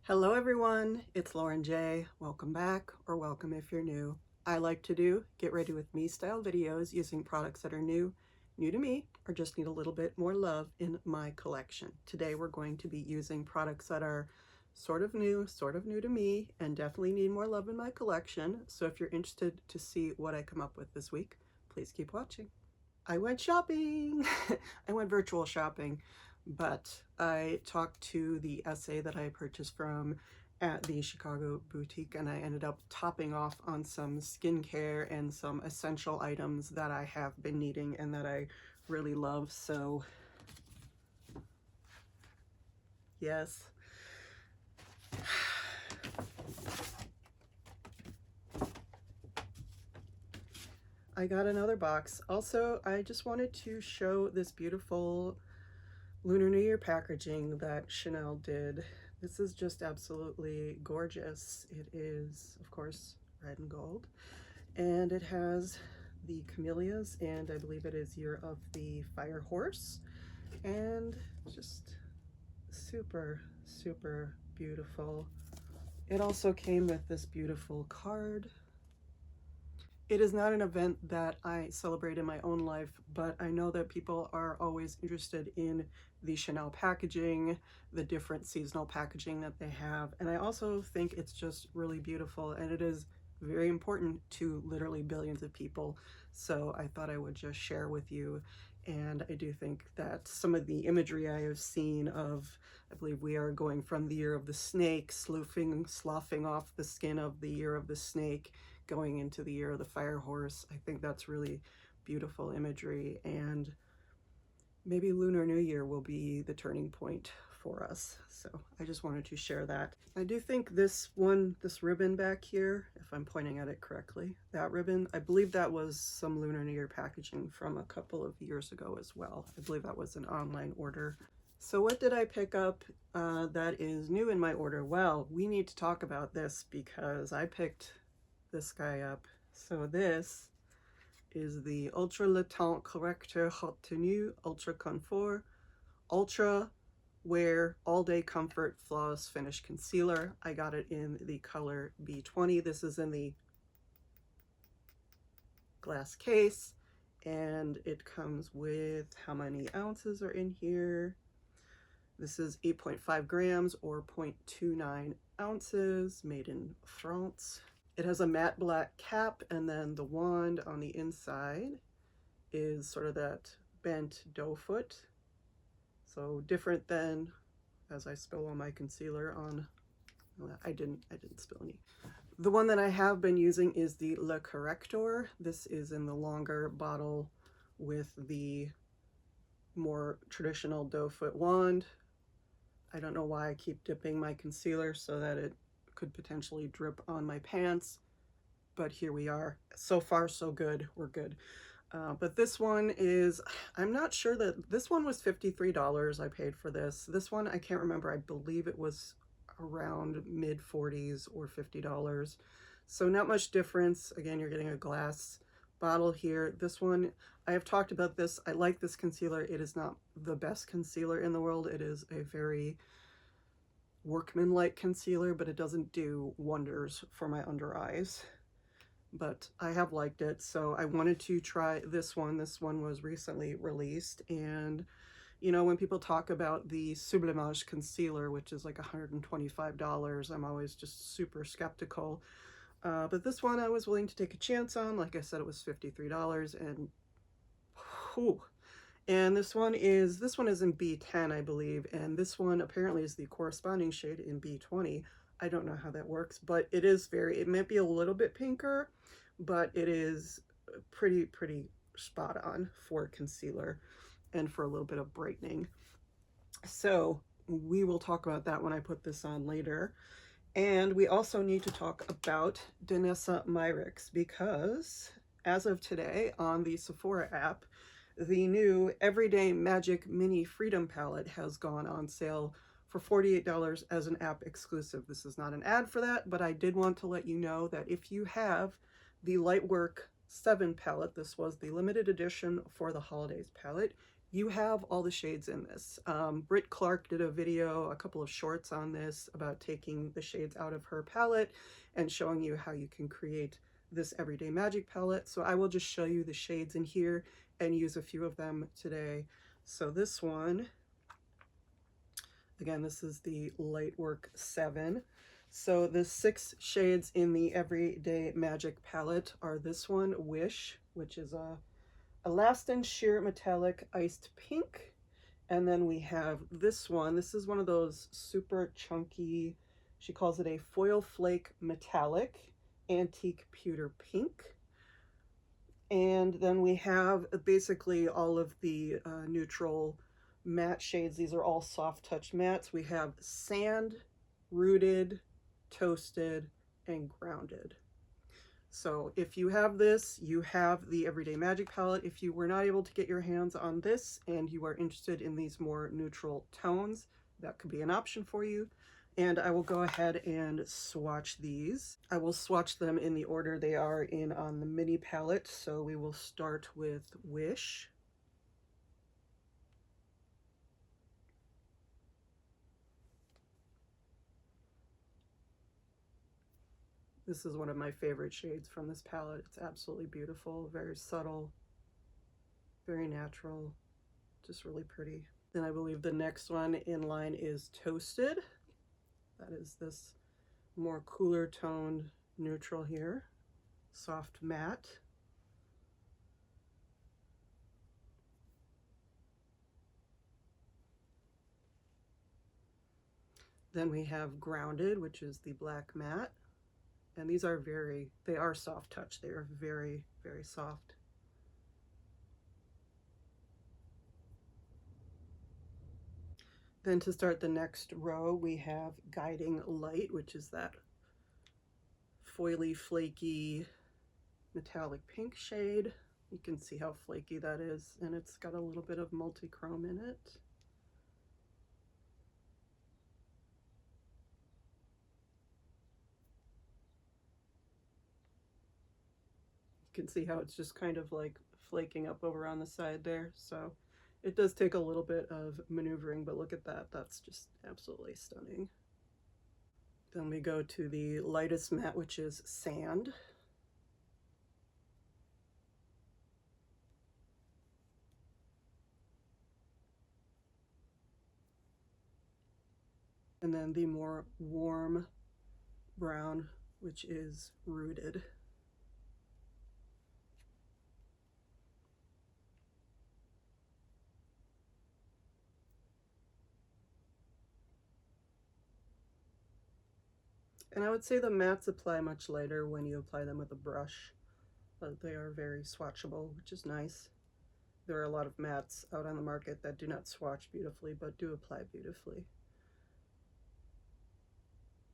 Hello everyone, it's Lauren J. Welcome back, or welcome if you're new. I like to do get ready with me style videos using products that are new to me, or just need a little bit more love in my collection. Today we're going to be using products that are sort of new to me, and definitely need more love in my collection. So if you're interested to see what I come up with this week, please keep watching. I went shopping. I went virtual shopping, but I talked to the SA that I purchased from at the Chicago boutique, and I ended up topping off on some skincare and some essential items that I have been needing and that I really love. So yes. I got another box. Also, I just wanted to show this beautiful Lunar New Year packaging that Chanel did. This is just absolutely gorgeous. It is, of course, red and gold, and it has the camellias, and I believe it is Year of the Fire Horse, and just super, super beautiful. It also came with this beautiful card. It is not an event that I celebrate in my own life, but I know that people are always interested in the Chanel packaging, the different seasonal packaging that they have. And I also think it's just really beautiful, and it is very important to literally billions of people. So I thought I would just share with you. And I do think that some of the imagery I have seen of, I believe we are going from the Year of the Snake, sloughing off the skin of the Year of the Snake, going into the Year of the Fire Horse. I think that's really beautiful imagery, and maybe Lunar New Year will be the turning point for us. So I just wanted to share that. I do think this ribbon back here, if I'm pointing at it correctly, that ribbon, I believe that was some Lunar New Year packaging from a couple of years ago as well. I believe that was an online order. So what did I pick up that is new in my order? Well, we need to talk about this because I picked this guy up. So this is the Ultra Le Teint Correcteur Haute Tenue Ultra Confort Ultra Wear All Day Comfort Flawless Finish Concealer. I got it in the color B20. This is in the glass case, and it comes with, how many ounces are in here? This is 8.5 grams or 0.29 ounces, made in France. It has a matte black cap, and then the wand on the inside is sort of that bent doe foot. So different than, as I spill all my concealer on, I didn't spill any. The one that I have been using is the Le Corrector. This is in the longer bottle with the more traditional doe foot wand. I don't know why I keep dipping my concealer so that it could potentially drip on my pants, but here we are. So far so good, we're good. But this one is, I'm not sure, that this one was $53 I paid for this. This one, I can't remember, I believe it was around mid 40s or $50. So not much difference. Again, you're getting a glass bottle here. This one, I have talked about this. I like this concealer. It is not the best concealer in the world. It is a very workman-like concealer, but it doesn't do wonders for my under eyes. But I have liked it, so I wanted to try this one. This one was recently released, and you know, when people talk about the Sublimage concealer, which is like $125, I'm always just super skeptical. But this one I was willing to take a chance on. Like I said, it was $53, and whew. And this one is in B10, I believe, and this one apparently is the corresponding shade in B20. I don't know how that works, but it is it might be a little bit pinker, but it is pretty spot on for concealer and for a little bit of brightening. So we will talk about that when I put this on later. And we also need to talk about Danessa Myricks, because as of today on the Sephora app, the new Everyday Magic Mini Freedom Palette has gone on sale for $48 as an app exclusive. This is not an ad for that, but I did want to let you know that if you have the Lightwork 7 palette, this was the limited edition for the holidays palette, you have all the shades in this. Britt Clark did a video, a couple of shorts on this about taking the shades out of her palette and showing you how you can create this Everyday Magic palette. So I will just show you the shades in here and use a few of them today. So this one, again, this is the Lightwork 7. So the 6 shades in the Everyday Magic palette are this one, Wish, which is a Elastin Sheer Metallic Iced Pink. And then we have this one. This is one of those super chunky, she calls it a Foil Flake Metallic Antique Pewter Pink. And then we have basically all of the neutral matte shades. These are all soft touch mattes. We have Sand, Rooted, Toasted, and Grounded. So if you have this, you have the Everyday Magic palette. If you were not able to get your hands on this and you are interested in these more neutral tones, that could be an option for you. And I will go ahead and swatch these. I will swatch them in the order they are in on the mini palette. So we will start with Wish. This is one of my favorite shades from this palette. It's absolutely beautiful, very subtle, very natural, just really pretty. Then I believe the next one in line is Toasted. That is this more cooler toned neutral here, soft matte. Then we have Grounded, which is the black matte. And these are they are soft touch. They are very, very soft. Then to start the next row, we have Guiding Light, which is that foily, flaky, metallic pink shade. You can see how flaky that is, and it's got a little bit of multi-chrome in it. You can see how it's just kind of like flaking up over on the side there. So it does take a little bit of maneuvering, but look at that. That's just absolutely stunning. Then we go to the lightest matte, which is Sand. And then the more warm brown, which is Rooted. And I would say the mattes apply much lighter when you apply them with a brush, but they are very swatchable, which is nice. There are a lot of mattes out on the market that do not swatch beautifully, but do apply beautifully.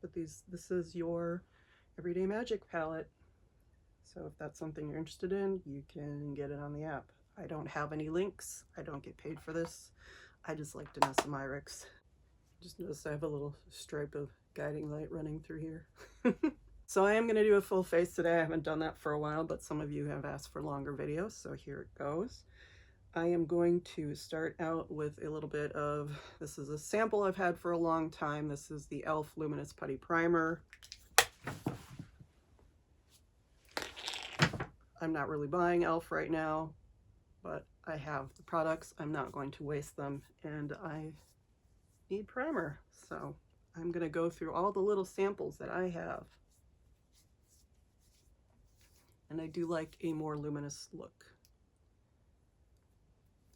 But this is your Everyday Magic palette. So if that's something you're interested in, you can get it on the app. I don't have any links. I don't get paid for this. I just like Danessa Myricks. Just noticed I have a little stripe of guiding light running through here. So I am going to do a full face today. I haven't done that for a while, but some of you have asked for longer videos, so here it goes. I am going to start out with a little bit of, this is a sample I've had for a long time. This is the e.l.f. Luminous Putty Primer. I'm not really buying e.l.f. right now, but I have the products. I'm not going to waste them, and I need primer. So I'm going to go through all the little samples that I have. And I do like a more luminous look.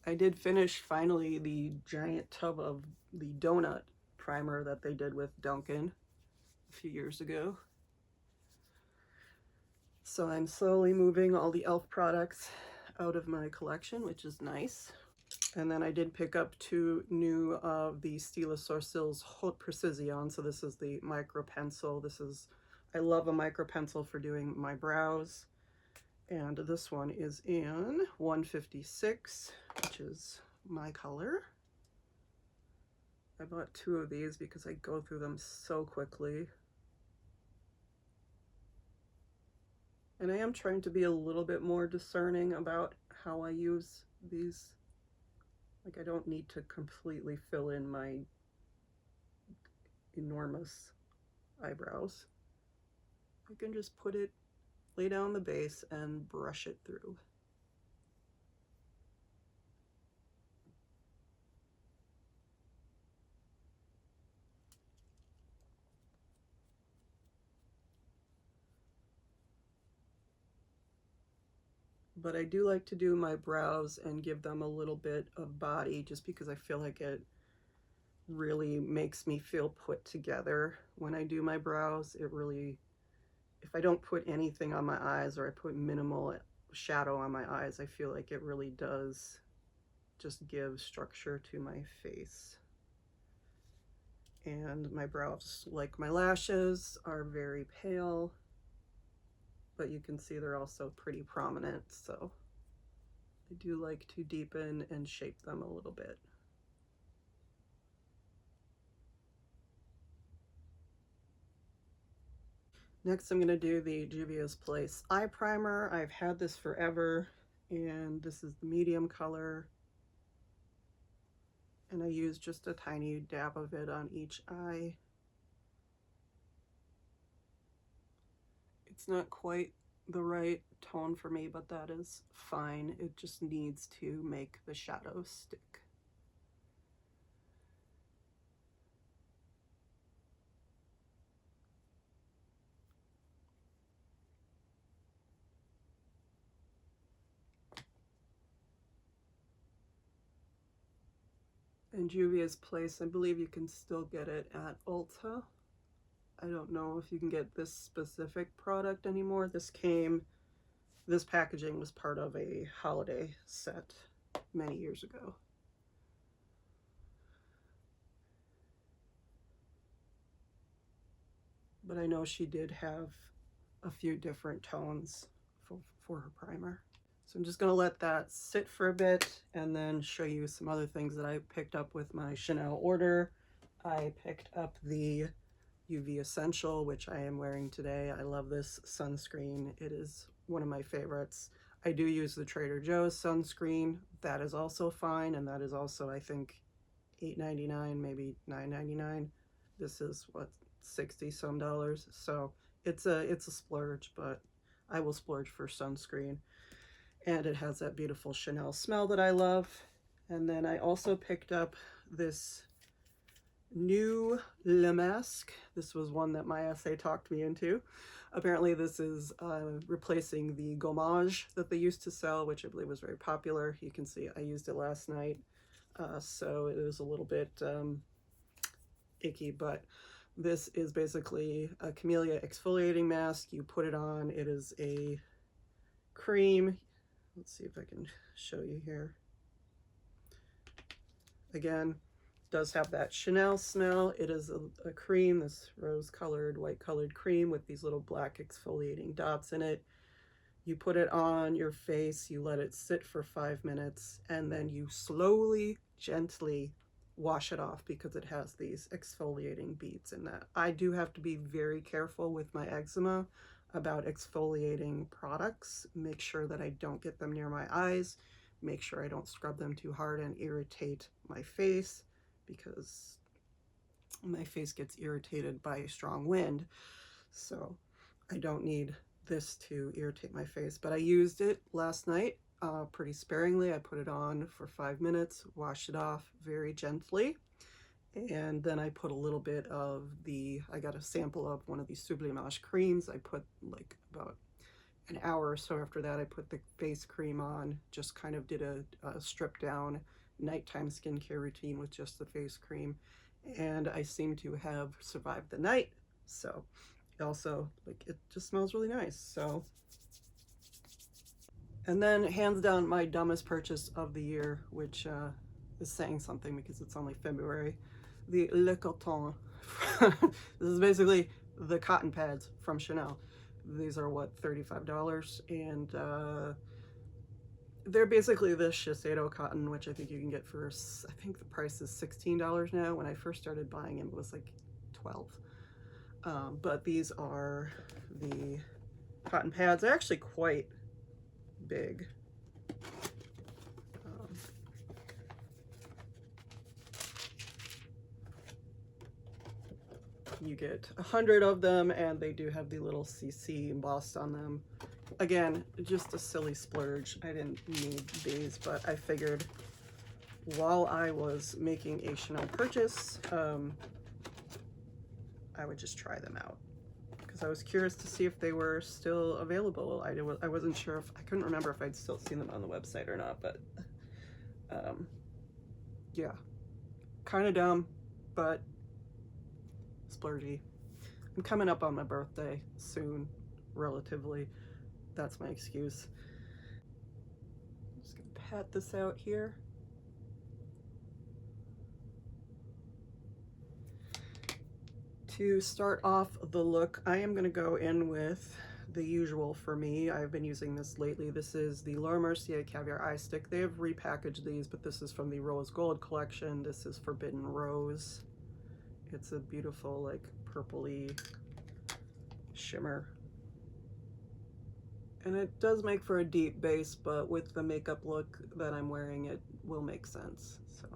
I did finish finally the giant tub of the donut primer that they did with Dunkin' a few years ago. So I'm slowly moving all the e.l.f. products out of my collection, which is nice. And then I did pick up 2 new of the Stila Sourcils Haute Precision. So this is the micro pencil. I love a micro pencil for doing my brows. And this one is in 156, which is my color. I bought 2 of these because I go through them so quickly. And I am trying to be a little bit more discerning about how I use these Like, I don't need to completely fill in my enormous eyebrows. I can just lay down the base and brush it through. But I do like to do my brows and give them a little bit of body, just because I feel like it really makes me feel put together when I do my brows. It really, if I don't put anything on my eyes or I put minimal shadow on my eyes, I feel like it really does just give structure to my face. And my brows, like my lashes, are very pale, but you can see they're also pretty prominent, so I do like to deepen and shape them a little bit. Next, I'm going to do the Juvia's Place eye primer. I've had this forever, and this is the medium color. And I use just a tiny dab of it on each eye. It's not quite the right tone for me, but that is fine. It just needs to make the shadows stick. And Juvia's Place, I believe you can still get it at Ulta. I don't know if you can get this specific product anymore. This packaging was part of a holiday set many years ago. But I know she did have a few different tones for her primer. So I'm just going to let that sit for a bit and then show you some other things that I picked up with my Chanel order. I picked up the UV Essential, which I am wearing today. I love this sunscreen. It is one of my favorites. I do use the Trader Joe's sunscreen. That is also fine, and that is also, I think, $8.99, maybe $9.99. This is what, 60 some dollars. So it's a splurge, but I will splurge for sunscreen. And it has that beautiful Chanel smell that I love. And then I also picked up this new Le Masque. This was one that my essay talked me into. Apparently this is replacing the gommage that they used to sell, which I believe was very popular. You can see I used it last night, so it was a little bit icky, but this is basically a camellia exfoliating mask. You put it on. It is a cream. Let's see if I can show you here. Again, does have that Chanel smell. It is a cream, this rose-colored, white-colored cream with these little black exfoliating dots in it. You put it on your face, you let it sit for 5 minutes, and then you slowly, gently wash it off because it has these exfoliating beads in that. I do have to be very careful with my eczema about exfoliating products. Make sure that I don't get them near my eyes. Make sure I don't scrub them too hard and irritate my face, because my face gets irritated by a strong wind. So I don't need this to irritate my face. But I used it last night pretty sparingly. I put it on for 5 minutes, washed it off very gently. And then I put a little bit of I got a sample of one of these Sublimage creams. I put like about an hour or so after that, I put the face cream on, just kind of did a strip down nighttime skincare routine with just the face cream. And I seem to have survived the night. So also, like, it just smells really nice. So, and then hands down, my dumbest purchase of the year, which is saying something because it's only February, the Le Coton. This is basically the cotton pads from Chanel. These are what, $35, and they're basically the Shiseido cotton, which I think you can get for, I think the price is $16 now. When I first started buying them, it was like $12. But these are the cotton pads. They're actually quite big. You get 100 of them, and they do have the little CC embossed on them. Again, just a silly splurge. I didn't need these, but I figured while I was making a Chanel purchase, I would just try them out because I was curious to see if they were still available. I wasn't sure if, I couldn't remember if I'd still seen them on the website or not, but yeah, kind of dumb, but splurgy. I'm coming up on my birthday soon, relatively. That's my excuse. I'm just gonna pat this out here. To start off the look, I am going to go in with the usual for me. I've been using this lately. This is the Laura Mercier Caviar Eye Stick. They have repackaged these, but this is from the Rose Gold collection. This is Forbidden Rose. It's a beautiful, like, purpley shimmer. And it does make for a deep base, but with the makeup look that I'm wearing, it will make sense. So.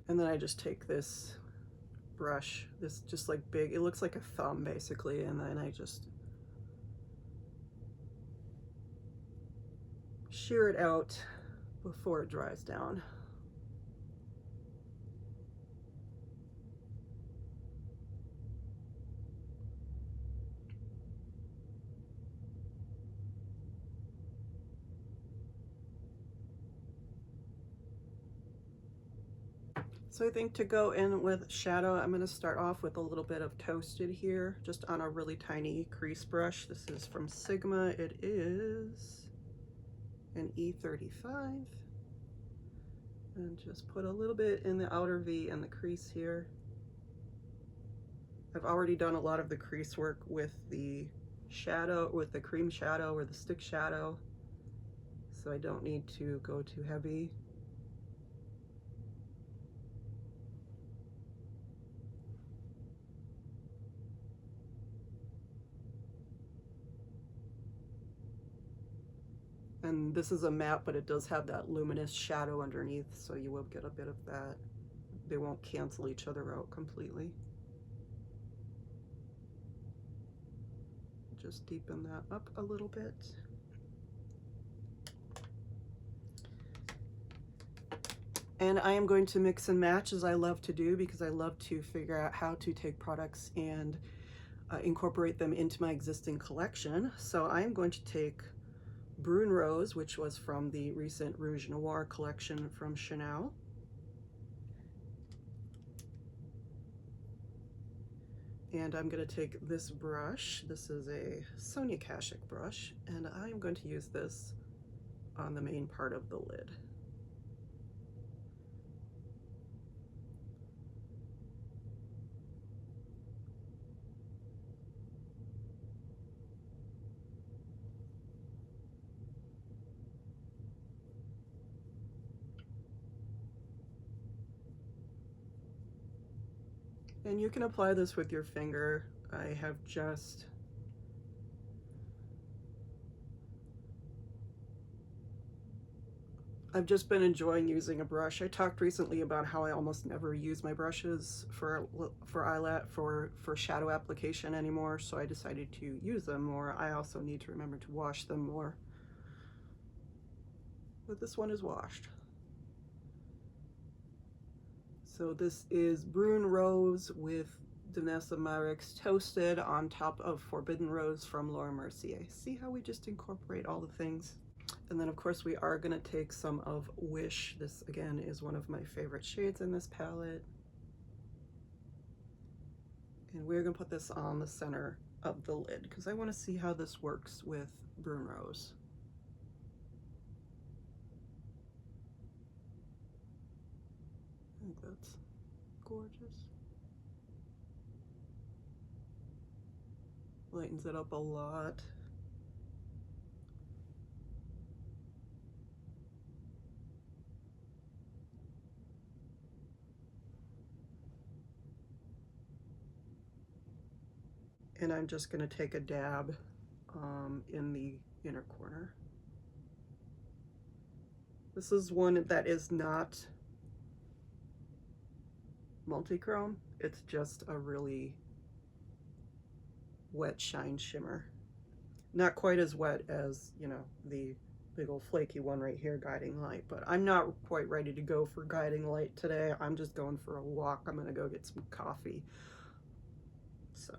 And then I just take this brush, this just like big, it looks like a thumb basically, and then I just shear it out before it dries down. So I think to go in with shadow, I'm going to start off with a little bit of Toasted here, just on a really tiny crease brush. This is from Sigma. It is an E35. And just put a little bit in the outer V and the crease here. I've already done a lot of the crease work with the shadow, with the cream shadow or the stick shadow, so I don't need to go too heavy. And this is a matte, but it does have that luminous shadow underneath, so you will get a bit of that. They won't cancel each other out completely. Just deepen that up a little bit. And I am going to mix and match, as I love to do, because I love to figure out how to take products and incorporate them into my existing collection. So I am going to take Brune Rose, which was from the recent Rouge Noir collection from Chanel. And I'm going to take this brush. This is a Sonia Kashuk brush, and I'm going to use this on the main part of the lid. And you can apply this with your finger. I have just been enjoying using a brush. I talked recently about how I almost never use my brushes for shadow application anymore, so I decided to use them more. I also need to remember to wash them more, but this one is washed. So this is Brune Rose with Danessa Myricks Toasted on top of Forbidden Rose from Laura Mercier. See how we just incorporate all the things? And then of course we are going to take some of Wish. This again is one of my favorite shades in this palette. And we're going to put this on the center of the lid because I want to see how this works with Brune Rose. I think that's gorgeous. Lightens it up a lot. And I'm just going to take a dab in the inner corner. This is one that is not multi-chrome. It's just a really wet shine shimmer. Not quite as wet as, you know, the big old flaky one right here, Guiding Light, but I'm not quite ready to go for Guiding Light today. I'm just going for a walk. I'm gonna go get some coffee. So,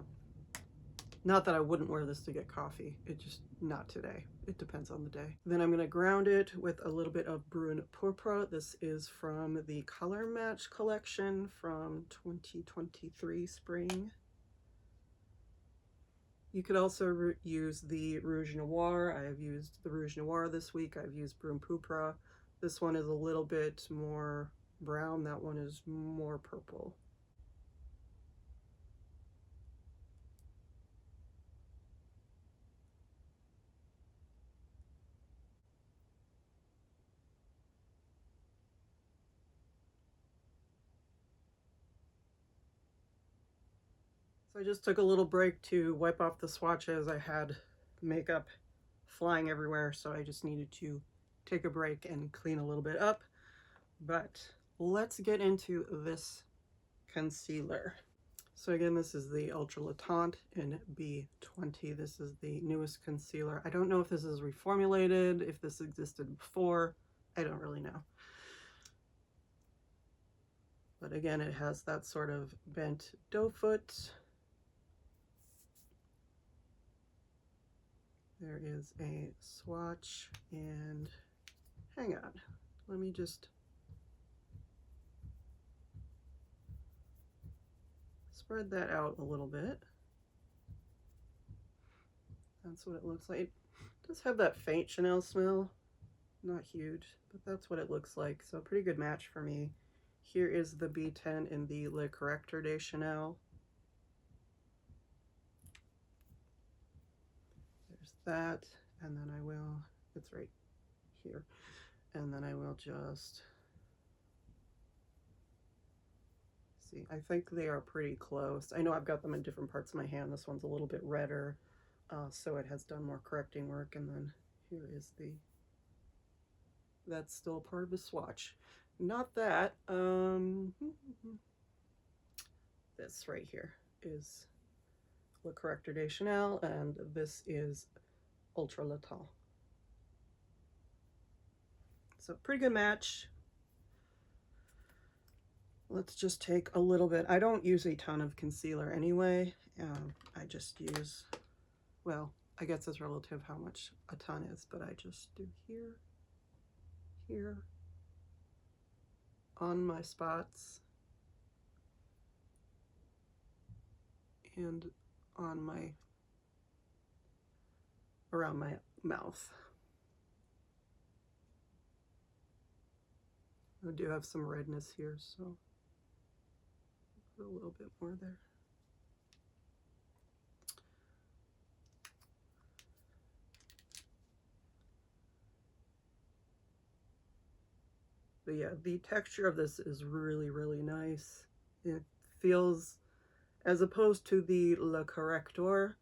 not that I wouldn't wear this to get coffee, it just, not today. It depends on the day. Then I'm gonna ground it with a little bit of Brune Pourpre. This is from the Color Match collection from 2023 spring. You could also use the Rouge Noir. I have used the Rouge Noir this week. I've used Brune Pourpre. This one is a little bit more brown. That one is more purple. So I just took a little break to wipe off the swatches. I had makeup flying everywhere, so I just needed to take a break and clean a little bit up. But let's get into this concealer. So again, this is the Ultra Le Teint in B20. This is the newest concealer. I don't know if this is reformulated, if this existed before. I don't really know. But again, it has that sort of bent doe foot. There is a swatch, and hang on, let me just spread that out a little bit. That's what it looks like. It does have that faint Chanel smell, not huge, but that's what it looks like. So pretty good match for me. Here is the B10 in the Le Correcteur de Chanel. There's that, and then I will, it's right here, and then I will just see. I think they are pretty close. I know I've got them in different parts of my hand. This one's a little bit redder, so it has done more correcting work. And then here is that's still part of the swatch. Not that, this right here is Le Correcteur de Chanel, and this is Ultra Le Teint. So pretty good match. Let's just take a little bit. I don't use a ton of concealer anyway. I just use, well, I guess it's relative how much a ton is, but I just do here, here, on my spots, and on my, around my mouth. I do have some redness here, so put a little bit more there. But yeah, the texture of this is really, really nice. It feels, as opposed to the Le Correcteur,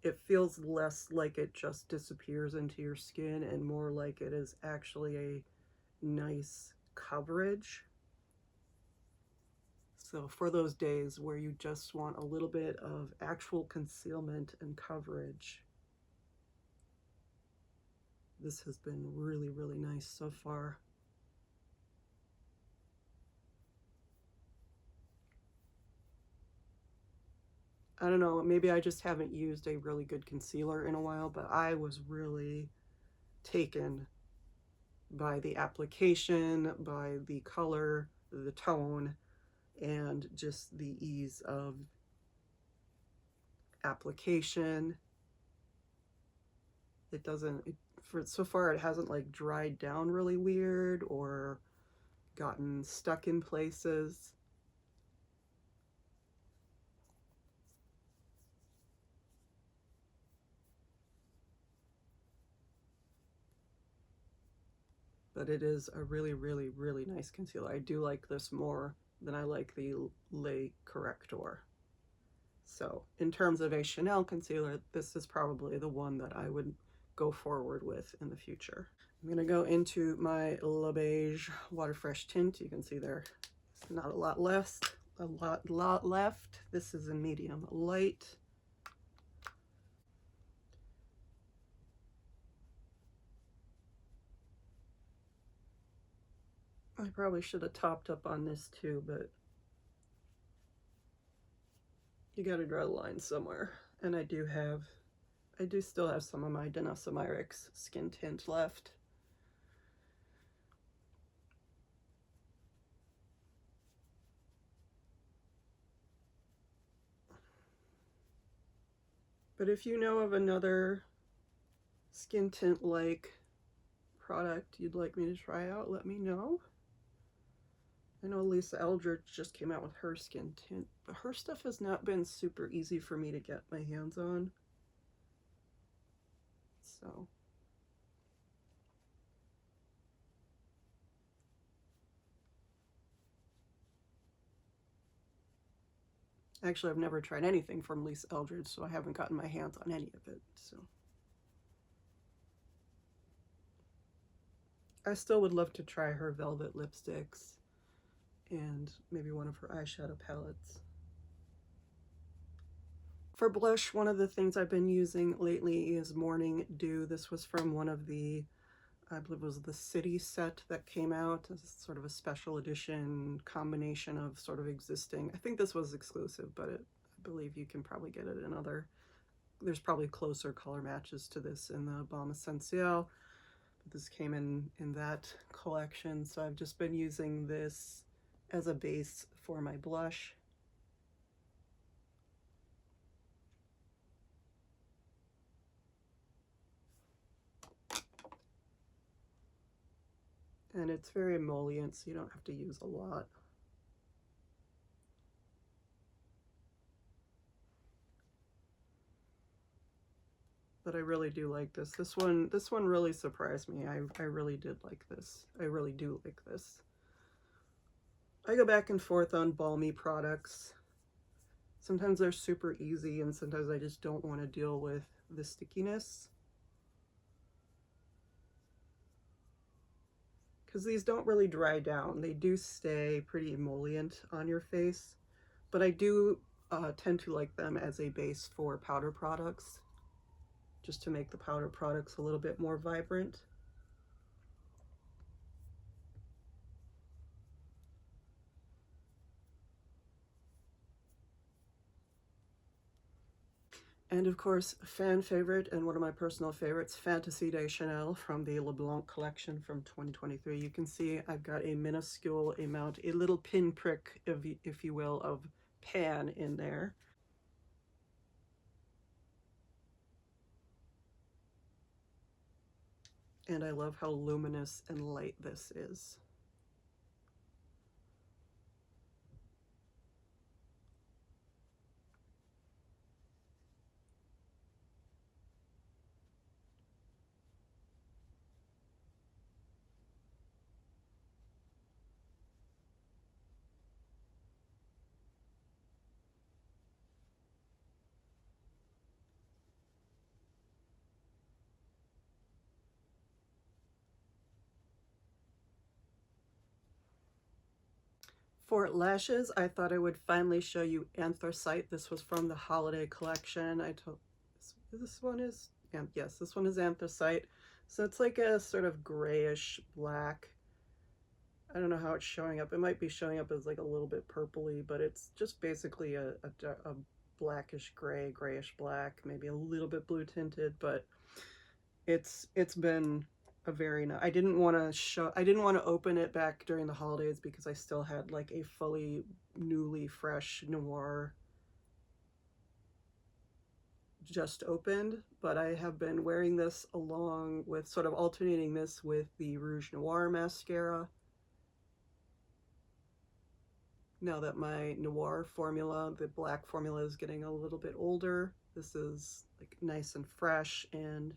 it feels less like it just disappears into your skin and more like it is actually a nice coverage. So for those days where you just want a little bit of actual concealment and coverage, this has been really, really nice so far. I don't know, maybe I just haven't used a really good concealer in a while, but I was really taken by the application, by the color, the tone, and just the ease of application. It doesn't, for so far it hasn't like dried down really weird or gotten stuck in places. But it is a really, really, really nice concealer. I do like this more than I like the Le Correcteur. So in terms of a Chanel concealer, this is probably the one that I would go forward with in the future. I'm gonna go into my Le Beige Water Fresh tint. You can see there's not a lot left. A lot left. This is in medium light. I probably should have topped up on this too, but you got to draw the line somewhere. And I do still have some of my Danessa Myricks skin tint left. But if you know of another skin tint like product you'd like me to try out, let me know. I know Lisa Eldridge just came out with her skin tint, but her stuff has not been super easy for me to get my hands on. So actually, I've never tried anything from Lisa Eldridge, so I haven't gotten my hands on any of it. So I still would love to try her velvet lipsticks and maybe one of her eyeshadow palettes. For blush, one of the things I've been using lately is Morning Dew. This was from one of the, I believe it was the City set that came out. It's sort of a special edition combination of sort of existing. I think this was exclusive, but I believe you can probably get it in other. There's probably closer color matches to this in the Balm Essentiel. But this came in that collection, so I've just been using this as a base for my blush. And it's very emollient, so you don't have to use a lot. But I really do like this. This one really surprised me. I really did like this. I really do like this. I go back and forth on balmy products. Sometimes they're super easy, and sometimes I just don't want to deal with the stickiness. Because these don't really dry down. They do stay pretty emollient on your face, but I do tend to like them as a base for powder products, just to make the powder products a little bit more vibrant. And of course, fan favorite and one of my personal favorites, Fantasy de Chanel from the LeBlanc collection from 2023. You can see I've got a minuscule amount, a little pinprick, if you will, of pan in there. And I love how luminous and light this is. For lashes, I thought I would finally show you Anthracite. This was from the holiday collection. This one is, yes, this one is Anthracite. So it's like a sort of grayish black. I don't know how it's showing up. It might be showing up as like a little bit purpley, but it's just basically a blackish gray, grayish black, maybe a little bit blue tinted, but it's been a very nice. I didn't want to open it back during the holidays because I still had like a fully newly fresh noir just opened, but I have been wearing this along with sort of alternating this with the Rouge Noir mascara. Now that my noir formula, the black formula, is getting a little bit older, this is like nice and fresh, and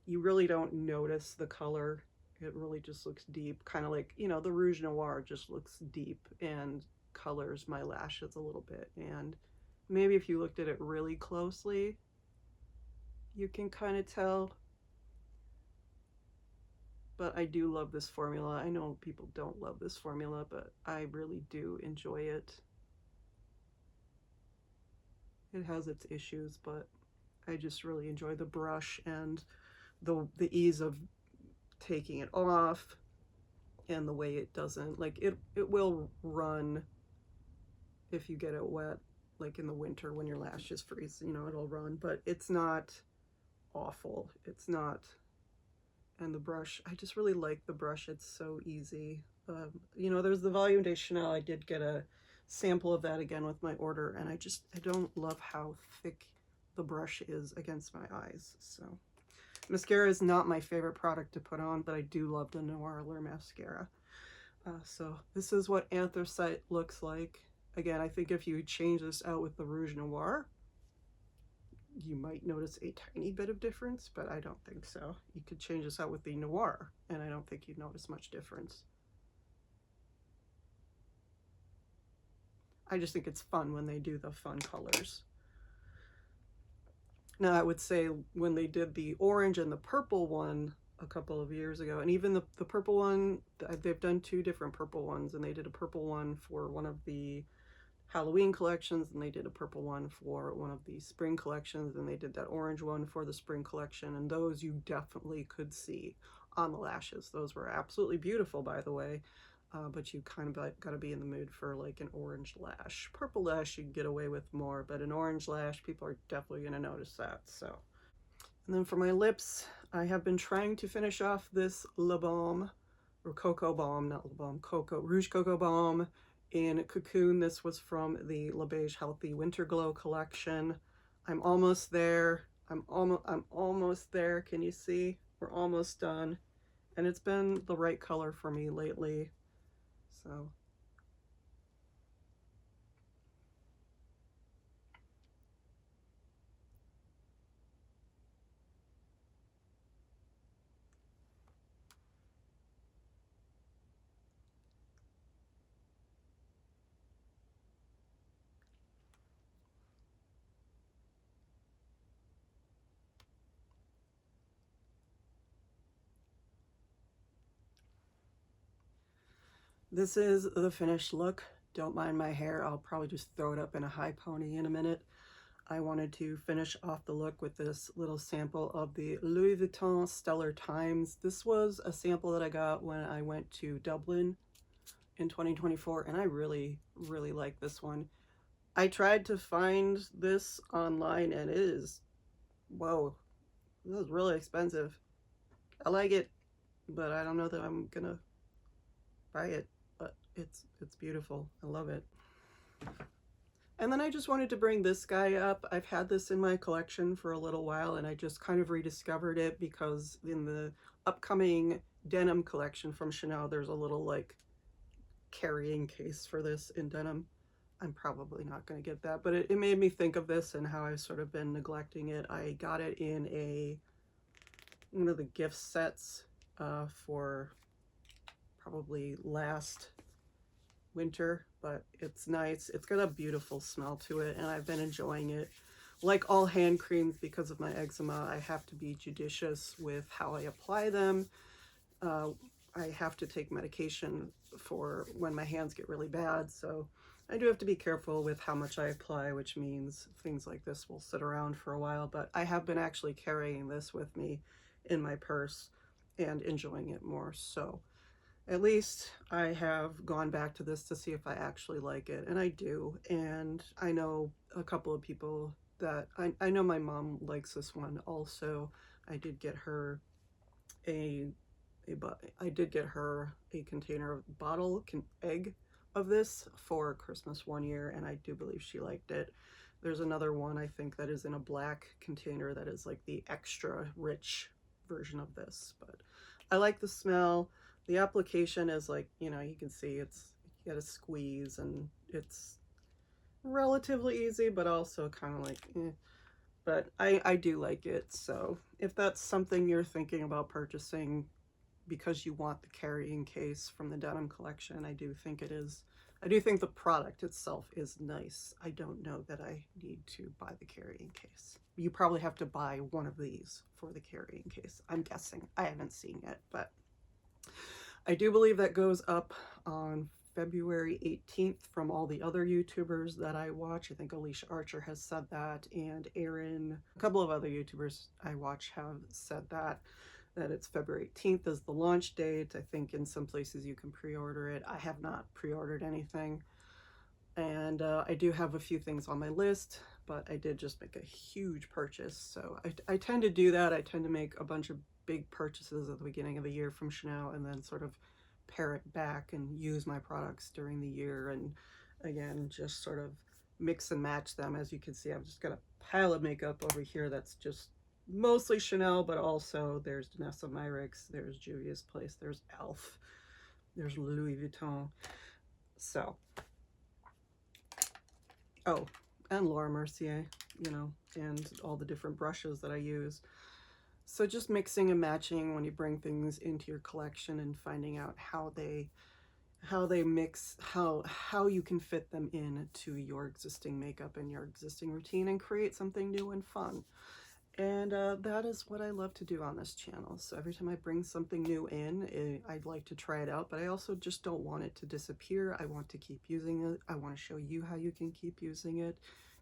you really don't notice the color. It really just looks deep, kind of like, you know, the Rouge Noir just looks deep and colors my lashes a little bit, and maybe if you looked at it really closely, you can kind of tell. But I do love this formula. I know people don't love this formula, but I really do enjoy it. It has its issues, but I just really enjoy the brush and the ease of taking it off, and the way it doesn't, like, it will run if you get it wet, like in the winter when your lashes freeze, you know, it'll run, but it's not awful. It's not. And the brush, I just really like the brush. It's so easy. You know, there's the Volume de Chanel. I did get a sample of that again with my order, and I don't love how thick the brush is against my eyes. So mascara is not my favorite product to put on, but I do love the Noir Allure mascara. So this is what Anthracite looks like. Again, I think if you change this out with the Rouge Noir, you might notice a tiny bit of difference, but I don't think so. You could change this out with the Noir, and I don't think you'd notice much difference. I just think it's fun when they do the fun colors. Now, I would say when they did the orange and the purple one a couple of years ago, and even the purple one, they've done 2 different purple ones, and they did a purple one for one of the Halloween collections, and they did a purple one for one of the spring collections, and they did that orange one for the spring collection, and those you definitely could see on the lashes. Those were absolutely beautiful, by the way, but you kind of got to be in the mood for like an orange lash. Purple lash you can get away with more, but an orange lash, people are definitely going to notice that. So, and then for my lips, I have been trying to finish off this Le Balm, or Cocoa Balm, not Le Balm, Rouge Cocoa Balm in Cocoon. This was from the Le Beige Healthy Winter Glow collection. I'm almost there. I'm almost there. Can you see? We're almost done. And it's been the right color for me lately. So this is the finished look. Don't mind my hair. I'll probably just throw it up in a high pony in a minute. I wanted to finish off the look with this little sample of the Louis Vuitton Stellar Times. This was a sample that I got when I went to Dublin in 2024, and I really, really like this one. I tried to find this online, and it is, whoa, this is really expensive. I like it, but I don't know that I'm gonna buy it, but it's beautiful. I love it. And then I just wanted to bring this guy up. I've had this in my collection for a little while, and I just kind of rediscovered it because in the upcoming denim collection from Chanel, there's a little like carrying case for this in denim. I'm probably not going to get that, but it made me think of this and how I've sort of been neglecting it. I got it in one of the gift sets for probably last winter, but it's nice. It's got a beautiful smell to it, and I've been enjoying it. Like all hand creams, because of my eczema, I have to be judicious with how I apply them. I have to take medication for when my hands get really bad, so I do have to be careful with how much I apply, which means things like this will sit around for a while, but I have been actually carrying this with me in my purse and enjoying it more. So at least I have gone back to this to see if I actually like it, and I do. And I know a couple of people that I know my mom likes this one also. I did get her a container of egg of this for Christmas one year, and I do believe she liked it. There's another one I think that is in a black container that is like the extra rich version of this, but I like the smell. The application is like, you know, you can see you gotta squeeze, and it's relatively easy, but also kind of like, but I do like it. So if that's something you're thinking about purchasing because you want the carrying case from the denim collection, I do think it is I do think the product itself is nice. I don't know that I need to buy the carrying case. You probably have to buy one of these for the carrying case, I'm guessing. I haven't seen it, but I do believe that goes up on February 18th from all the other YouTubers that I watch. I think Alicia Archer has said that, and Erin, a couple of other YouTubers I watch have said that it's February 18th is the launch date. I think in some places you can pre-order it. I have not pre-ordered anything. And I do have a few things on my list, but I did just make a huge purchase. So I tend to do that. I tend to make a bunch of big purchases at the beginning of the year from Chanel and then sort of pare it back and use my products during the year. And again, just sort of mix and match them. As you can see, I've just got a pile of makeup over here that's just mostly Chanel, but also there's Danessa Myricks, there's Juvia's Place, there's e.l.f., there's Louis Vuitton. So, oh, and Laura Mercier, you know, and all the different brushes that I use. So just mixing and matching when you bring things into your collection and finding out how they mix, how you can fit them in to your existing makeup and your existing routine and create something new and fun. And that is what I love to do on this channel. So every time I bring something new in, I'd like to try it out, but I also just don't want it to disappear. I want to keep using it. I want to show you how you can keep using it,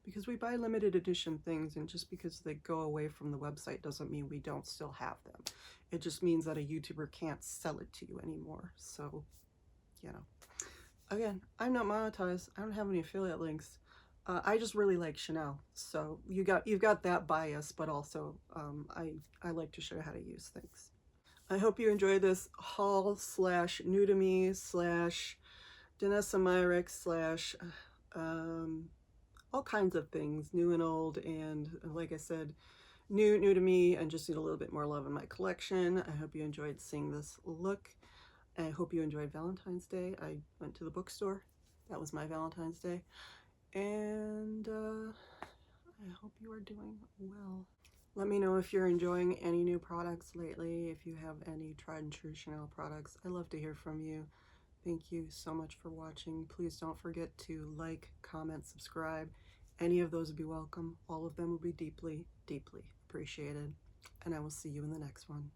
because we buy limited edition things, and just because they go away from the website doesn't mean we don't still have them. It just means that a YouTuber can't sell it to you anymore. So, you know, again, I'm not monetized. I don't have any affiliate links. I just really like Chanel, so you've got that bias, but also I like to show you how to use things. I hope you enjoyed this haul slash new to me slash Danessa Myricks slash all kinds of things, new and old, and like I said, new to me, and just need a little bit more love in my collection. I hope you enjoyed seeing this look. I hope you enjoyed Valentine's Day. I went to the bookstore. That was my Valentine's Day. And I hope you are doing well. Let me know if you're enjoying any new products lately, if you have any tried and true Chanel products. I love to hear from you. Thank you so much for watching. Please don't forget to like, comment, subscribe. Any of those would be welcome. All of them would be deeply, deeply appreciated. And I will see you in the next one.